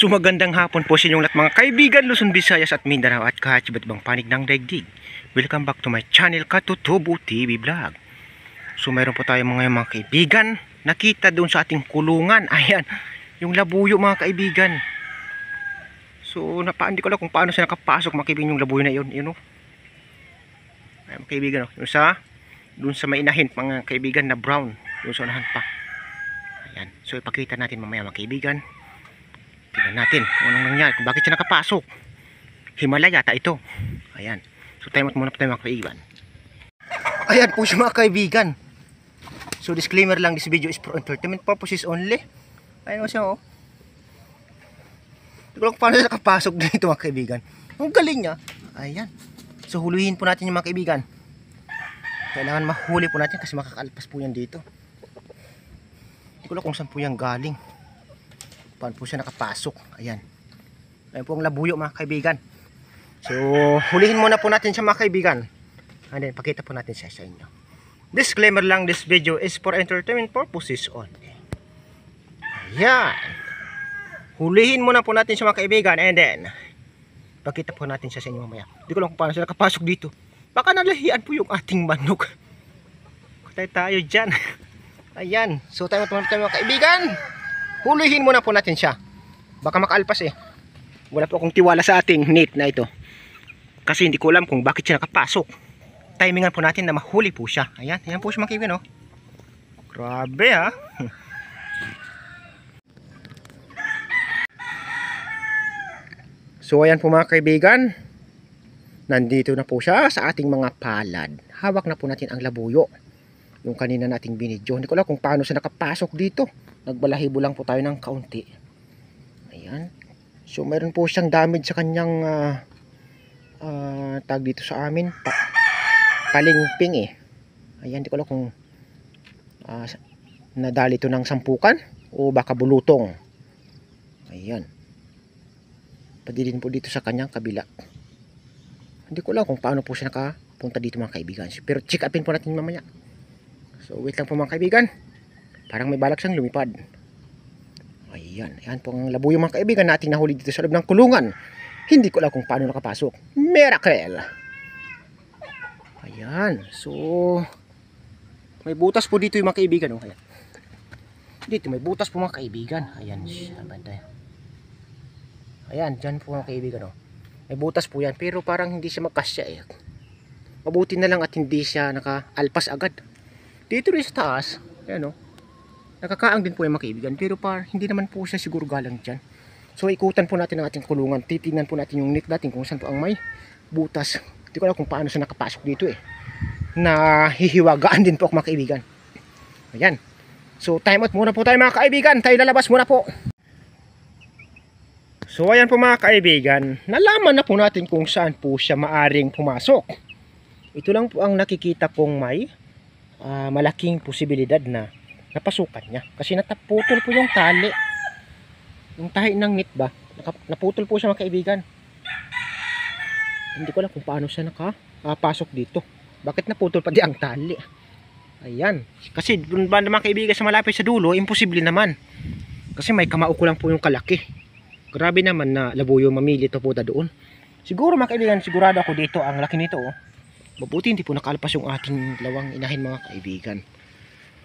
So magandang hapon po sa inyong lahat mga kaibigan Luzon, Visayas at Mindanao at kahit iba't ibang panig ng daigdig. Welcome back to my channel Katutubo TV Vlog. So mayroon po tayong mga kaibigan nakita doon sa ating kulungan. Ayan, yung labuyo mga kaibigan. So hindi ko alam kung paano siya nakapasok mga kaibigan yung labuyo na yun. Yun o. Ayan mga kaibigan o. Doon sa mainahin mga kaibigan na brown. Doon sa unahan pa. Ayan. So ipakita natin mamaya mga kaibigan. Tingnan natin kung anong nangyari, kung bakit siya nakapasok. Himalaya yata ito. Ayan. So time out muna po tayo mga kaibigan. Ayan po siya mga kaibigan. So disclaimer lang, this video is for entertainment purposes only. Ayan po siya oh. Hindi ko lang paano siya nakapasok dito mga kaibigan. Ang galing niya. Ayan. So huluhin po natin yung mga kaibigan. Kailangan mahuli po natin kasi makakaalpas po yan dito. Hindi ko lang kung saan po yan galing. Paano po siya nakapasok. Ayan. Ayan po ang labuyo mga kaibigan. So hulihin muna po natin siya mga kaibigan. And then pakita po natin siya sa inyo. Disclaimer lang, this video is for entertainment purposes only. Ayan. Hulihin muna po natin siya mga kaibigan. And then pakita po natin siya sa inyo mamaya. Hindi ko lang kung paano siya nakapasok dito. Baka nalahian po yung ating manok. Kutay tayo dyan. Ayan. So tayo mga kaibigan. Hulihin muna po natin siya. Baka makaalpas eh. Wala po akong tiwala sa ating net na ito. Kasi hindi ko alam kung bakit siya nakapasok. Timingan po natin na mahuli po siya. Ayan, ayan po siya mga kaibigan oh. Grabe ha. So ayan po mga kaibigan. Nandito na po siya sa ating mga palad. Hawak na po natin ang labuyo. Yung kanina nating binidyo. Hindi ko alam kung paano siya nakapasok dito. Nagbalahibo lang po tayo ng kaunti. Ayan. So meron po siyang damage sa kanyang tag dito sa amin. Palingping eh. Ayan, hindi ko alam kung nadali ito ng sampukan o baka bulutong. Ayan. Padilin po dito sa kanyang kabila. Hindi ko alam kung paano po siya nakapunta dito mga kaibigan. Pero check upin po natin mamaya. So wait lang po mga kaibigan. Parang may balak siyang lumipad. Ayan. Ayan po ang labuyo mga kaibigan natin nahuli dito sa loob ng kulungan. Hindi ko alam kung paano nakapasok. Miracle! Ayan. So may butas po dito yung mga kaibigan. Oh. Ayan. Dito may butas po mga kaibigan. Ayan. Ayan. Dyan po mga kaibigan. Oh. May butas po yan. Pero parang hindi siya magkasya eh. Mabuti na lang at hindi siya nakaalpas agad. Dito rin sa taas. Ayan o. Nakakaang din po yung mga kaibigan. Pero hindi naman po siya siguro galang dyan. So ikutan po natin ang ating kulungan. Titingnan po natin yung net natin kung saan po ang may butas. Hindi ko alam kung paano siya nakapasok dito eh. Nahihiwagaan din po ako mga kaibigan. Ayan. So time out muna po tayo mga kaibigan. Tayo lalabas muna po. So ayan po mga kaibigan. Nalaman na po natin kung saan po siya maaring pumasok. Ito lang po ang nakikita kong may malaking posibilidad na napasukan niya. Kasi nataputol po yung tali. Yung tahi ng net ba? Naputol po siya mga kaibigan. Hindi ko alam kung paano siya nakapasok dito. Bakit naputol pa di ang tali? Ayan. Kasi doon ba mga kaibigan sa malapit sa dulo, imposible naman. Kasi may kamao ko lang po yung kalaki. Grabe naman na labuyo mamili ito po doon. Siguro mga kaibigan, sigurado ako dito ang laki nito oh. Mabuti hindi po nakalpas yung ating lawang inahin mga kaibigan.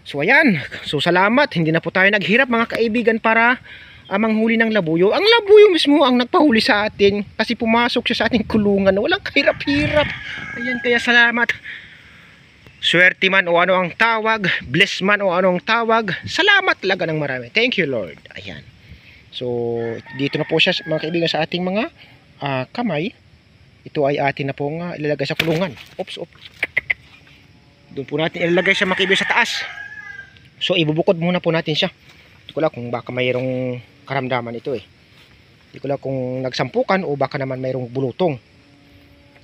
So ayan. So salamat. Hindi na po tayo naghirap mga kaibigan para manghuli ng labuyo. Ang labuyo mismo ang nagpahuli sa atin. Kasi pumasok siya sa ating kulungan. Walang kahirap-hirap. Ayan, kaya salamat. Swerte man o ano ang tawag. Bless man o anong tawag. Salamat talaga ng marami. Thank you Lord. Ayan. So dito na po siya mga kaibigan sa ating mga kamay. Ito ay atin na pong ilalagay sa kulungan. Oops. Doon po natin ilalagay siya mga kaibigan sa taas. So ibubukod muna po natin siya. Hindi ko lang kung baka mayroong karamdaman ito eh. Hindi ko lang kung nagsampukan o baka naman mayroong bulutong.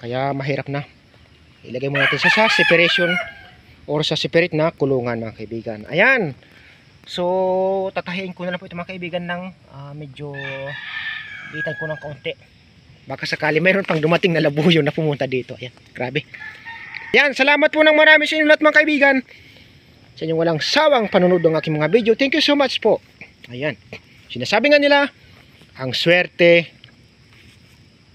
Kaya mahirap na. Ilagay muna natin siya sa separation or sa separate na kulungan mga kaibigan. Ayan. So tatahiin ko na lang po ito mga kaibigan ng medyo itan ko ng kaunti. Baka sakali mayroon pang dumating na labuyo na pumunta dito. Ayan, grabe. Yan, salamat po ng marami sa inyo lahat mga kaibigan. Sa inyong walang sawang panunod ng aking mga video. Thank you so much po. Ayan. Sinasabi nga nila, Ang swerte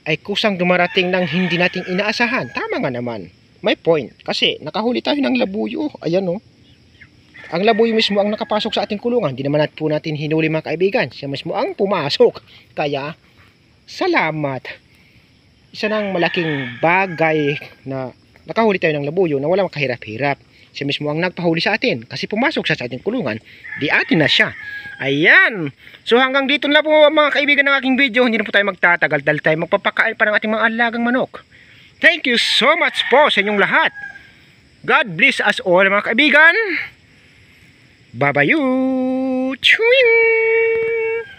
ay kusang dumarating ng hindi nating inaasahan. Tama nga naman. May point. Kasi nakahuli tayo ng labuyo. Ayan o. Ang labuyo mismo ang nakapasok sa ating kulungan. Hindi naman po natin hinuli mga kaibigan. Siya mismo ang pumasok. Kaya, salamat. Isa ng malaking bagay na nakahuli tayo ng labuyo na walang kahirap-hirap. Siya mismo ang nagpahuli sa atin kasi pumasok siya sa ating kulungan, di atin na siya. Ayan. So hanggang dito na po mga kaibigan ng aking video. Hindi na po tayo magtatagal dahil tayo magpapakain pa ng ating mga alagang manok. Thank you so much po sa inyong lahat. God bless us all mga kaibigan. Bye-bye. Chewing!